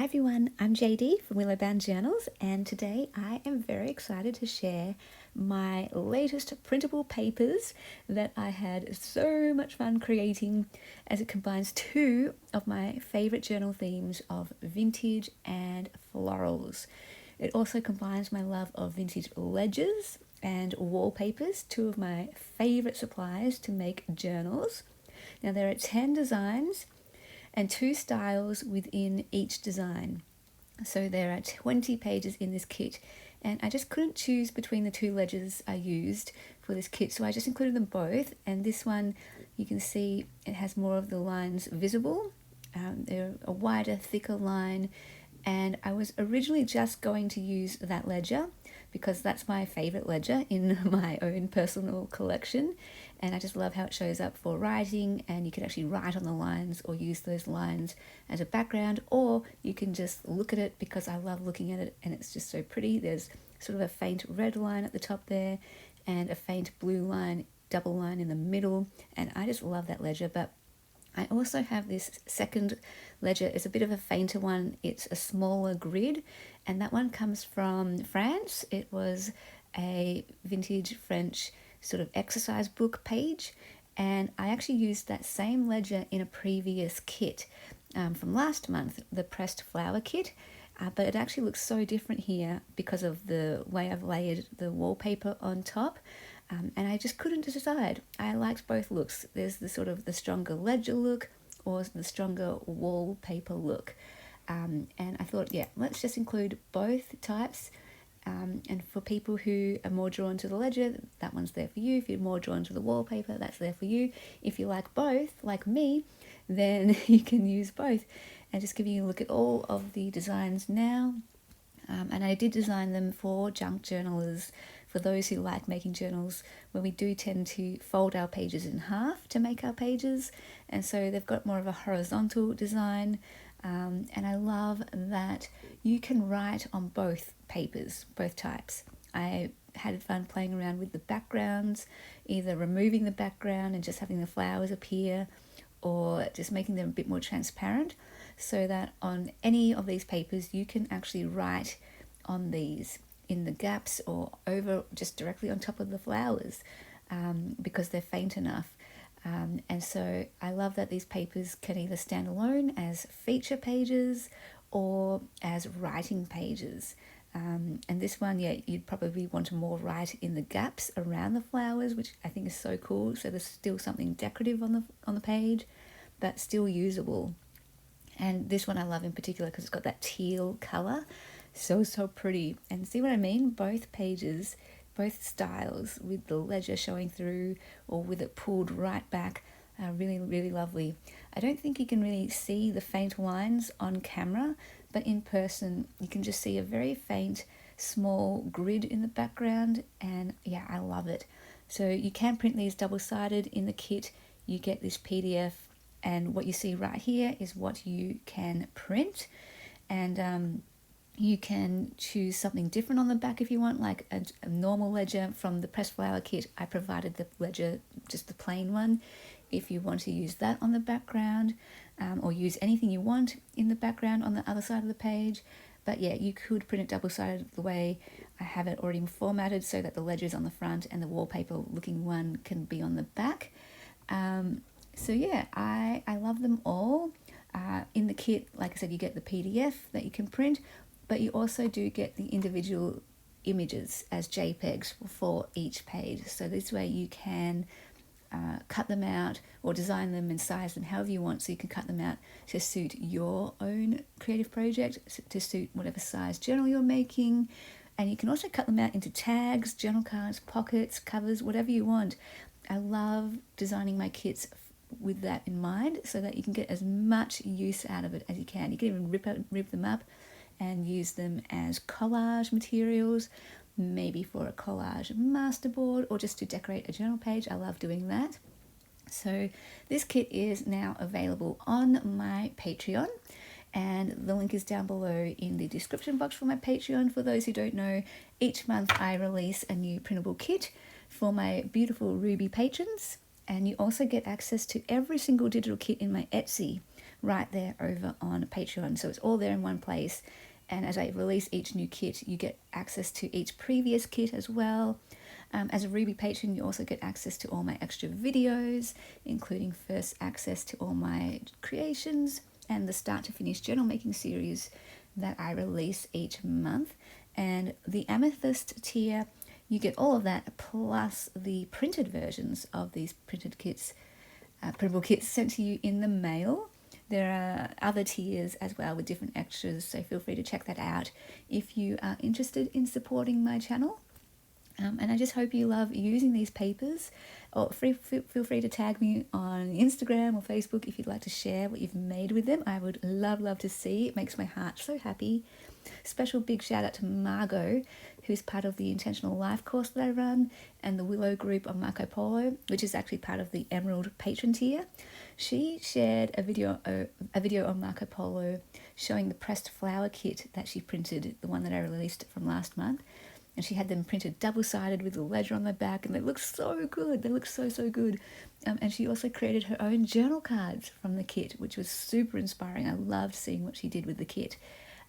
Hi everyone, I'm JD from Willowbound Journals, and today I am very excited to share my latest printable papers that I had so much fun creating, as it combines two of my favourite journal themes of vintage and florals. It also combines my love of vintage ledgers and wallpapers, two of my favourite supplies to make journals. Now there are 10 designs and 2 styles within each design. So there are 20 pages in this kit, and I just couldn't choose between the 2 ledgers I used for this kit, so I just included them both. And this one, you can see it has more of the lines visible. They're a wider, thicker line, and I was originally just going to use that ledger because that's my favorite ledger in my own personal collection, and I just love how it shows up for writing, and you can actually write on the lines or use those lines as a background, or you can just look at it because I love looking at it and it's just so pretty. There's sort of a faint red line at the top there and a faint blue line, double line in the middle, and I just love that ledger. But I also have this second ledger. It's a bit of a fainter one. It's a smaller grid, and that one comes from France. It was a vintage French sort of exercise book page, and I actually used that same ledger in a previous kit from last month, the pressed flower kit. But it actually looks so different here because of the way I've layered the wallpaper on top. And I just couldn't decide. I liked both looks. There's the sort of the stronger ledger look or the stronger wallpaper look. And I thought, yeah, let's just include both types. And for people who are more drawn to the ledger, that one's there for you. If you're more drawn to the wallpaper, that's there for you. If you like both, like me, then you can use both. And just giving you a look at all of the designs now. And I did design them for junk journalers, for those who like making journals where we do tend to fold our pages in half to make our pages. And so they've got more of a horizontal design. And I love that you can write on both papers, both types. I had fun playing around with the backgrounds, either removing the background and just having the flowers appear, or just making them a bit more transparent, so that on any of these papers you can actually write on these in the gaps or over just directly on top of the flowers, because they're faint enough. And so I love that these papers can either stand alone as feature pages or as writing pages. And this one, yeah, you'd probably want to more write in the gaps around the flowers, which I think is so cool. So there's still something decorative on the page, but still usable. And this one I love in particular because it's got that teal colour. So pretty. And see what I mean? Both pages, both styles, with the ledger showing through or with it pulled right back, are really, really lovely. I don't think you can really see the faint lines on camera, but in person you can just see a very faint, small grid in the background, and yeah, I love it. So you can print these double-sided in the kit. You get this PDF, and what you see right here is what you can print. And you can choose something different on the back if you want, like a normal ledger from the pressed flower kit. I provided the ledger, just the plain one, if you want to use that on the background, or use anything you want in the background on the other side of the page. But yeah, you could print it double-sided the way I have it already formatted, so that the ledger's on the front and the wallpaper looking one can be on the back. So yeah, I love them all. In the kit, like I said, you get the PDF that you can print, but you also do get the individual images as JPEGs for each page. So this way you can cut them out or design them and size them however you want, so you can cut them out to suit your own creative project, to suit whatever size journal you're making. And you can also cut them out into tags, journal cards, pockets, covers, whatever you want. I love designing my kits with that in mind, so that you can get as much use out of it as you can. You can even rip them up and use them as collage materials, maybe for a collage masterboard or just to decorate a journal page. I love doing that. So this kit is now available on my Patreon, and the link is down below in the description box for my Patreon. For those who don't know, each month I release a new printable kit for my beautiful Ruby patrons, and you also get access to every single digital kit in my Etsy right there over on Patreon. So it's all there in one place. And as I release each new kit, you get access to each previous kit as well. As a Ruby patron, you also get access to all my extra videos, including first access to all my creations and the start to finish journal making series that I release each month. And the Amethyst tier, you get all of that plus the printed versions of these printed kits, printable kits sent to you in the mail. There are other tiers as well with different extras, so feel free to check that out if you are interested in supporting my channel. And I just hope you love using these papers. Or feel free to tag me on Instagram or Facebook if you'd like to share what you've made with them. I would love to see. It makes my heart so happy. Special big shout out to Margot, who's part of the Intentional Life course that I run, and the Willow group on Marco Polo, which is actually part of the Emerald patron tier. She shared a video on Marco Polo showing the pressed flower kit that she printed, the one that I released from last month. And she had them printed double-sided with a ledger on the back, and they look so good. They look so good. And she also created her own journal cards from the kit, which was super inspiring. I loved seeing what she did with the kit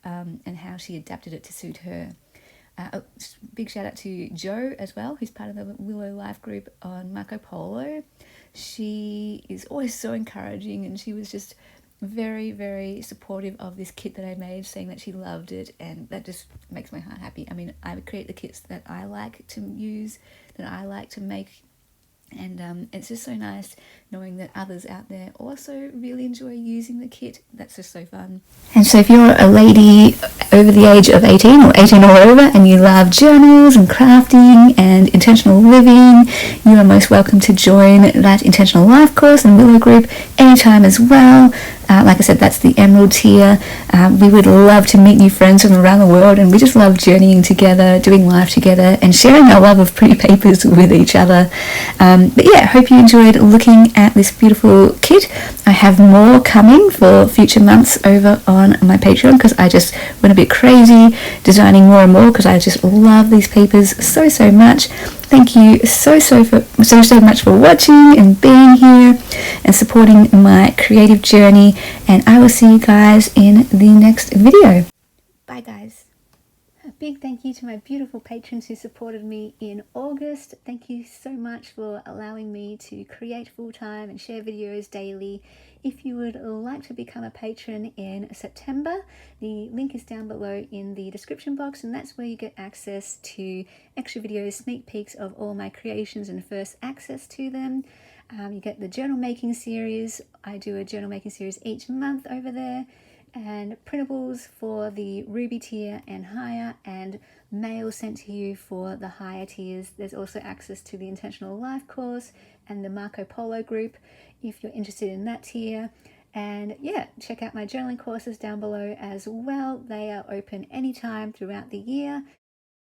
and how she adapted it to suit her. Big shout out to Jo as well, who's part of the Willow Life group on Marco Polo. She is always so encouraging, and she was just very supportive of this kit that I made, saying that she loved it, and that just makes my heart happy. I mean, I would create the kits that I like to use, that I like to make, and it's just so nice knowing that others out there also really enjoy using the kit. That's just so fun. And so if you're a lady over the age of 18 or 18 or over and you love journals and crafting and intentional living, you are most welcome to join that Intentional Life course and Willow group anytime as well. Like I said, that's the Emerald tier. We would love to meet new friends from around the world, and we just love journeying together, doing life together, and sharing our love of pretty papers with each other. But yeah, I hope you enjoyed looking at this beautiful kit. I have more coming for future months over on my Patreon, because I just went a bit crazy designing more and more, because I just love these papers so much. Thank you so much for watching and being here and supporting my creative journey, and I will see you guys in the next video. Bye guys. A big thank you to my beautiful patrons who supported me in August. Thank you so much for allowing me to create full-time and share videos daily. If you would like to become a patron in September, the link is down below in the description box, and that's where you get access to extra videos, sneak peeks of all my creations and first access to them. You get the journal making series. I do a journal making series each month over there, and printables for the Ruby tier and higher, and mail sent to you for the higher tiers. There's also access to the Intentional Life course and the Marco Polo group if you're interested in that tier. And yeah, check out my journaling courses down below as well. They are open anytime throughout the year.